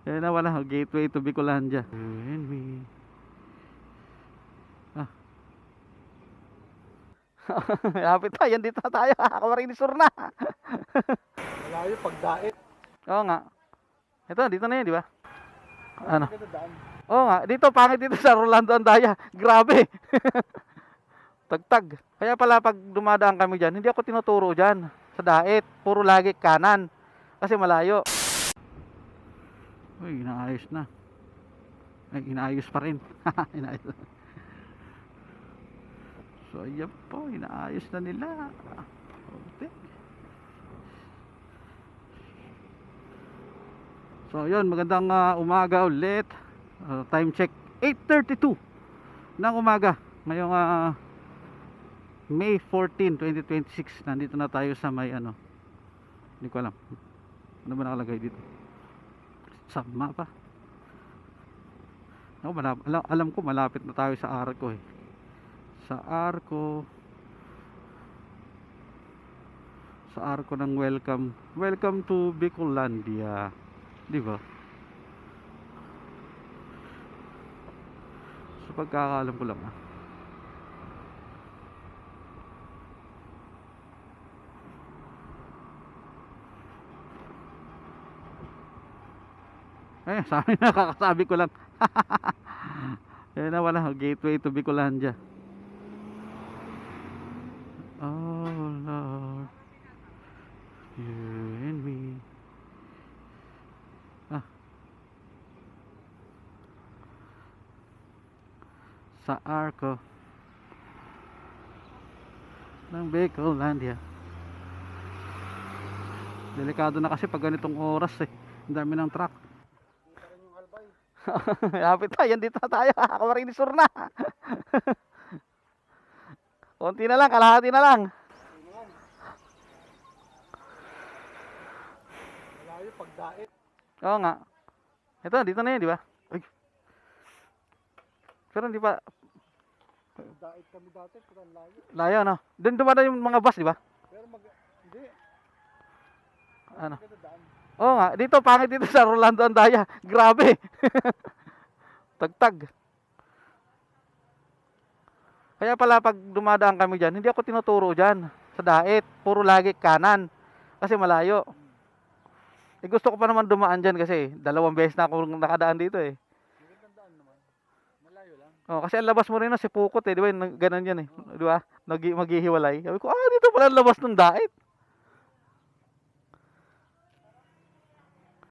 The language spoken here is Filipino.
Yan na wala, gateway to Bicolandia. And we... Ah. Lapit tayo, dito na tayo. Camarines Sur na. Malayo pagdait. Oo nga. Ito, dito na yun, di ba? Ano? Maganda daan. Oo nga, dito, pangit dito sa Rolando Andaya. Grabe. Tagtag. Kaya pala pag dumadaan kami dyan, hindi ako tinuturo dyan sa dait. Puro lagi kanan. Kasi malayo. Uy, inaayos na. Ay, inaayos pa rin. Inaayos. So, ayan po, inaayos na nila. Okay. So, yun, magandang umaga ulit. Time check, 8:32 ng umaga. Ngayong May 14, 2026. Nandito na tayo sa may ano. Hindi ko alam. Ano ba nakalagay dito? Sa mapa. Ako, alam ko malapit na tayo sa Arco eh. Sa Arco. Sa Arco ng welcome. Welcome to Bicolandia. Di ba? So pagkakaalam ko lang sa amin nakakasabi ko lang. Yan na wala, gateway to Bicolandia. Oh Lord, you and me. Sa Arco ng Bicolandia. Delikado na kasi pag ganitong oras eh. Ang dami ng truck. Lapit tayo, dito na tayo. Camarines Sur na. Konti na lang, kalahati na lang. Malayo pagdait. Oo nga. Ito, dito na yun, di ba? Uy. Pero hindi pa. Pagdait kami dati, pero ang layo. Layo, no? Doon dumadaan yung mga bus, di ba? Pero hindi. Ano? Maganda daan. Oo nga, dito, pangit dito sa Rolando Andaya. Grabe. Tagtag. Kaya pala pag dumadaan kami dyan, hindi ako tinuturo dyan sa dait. Puro lagi kanan. Kasi malayo. Eh, gusto ko pa naman dumaan dyan kasi 2 beses na ako nakadaan dito eh. Magandang daan naman. Malayo lang. Oh, kasi ang labas mo rin na si Pukot eh, di ba? Ganun yan eh. Di ba? Maghihiwalay. Sabi ko, dito pala ang labas ng dait.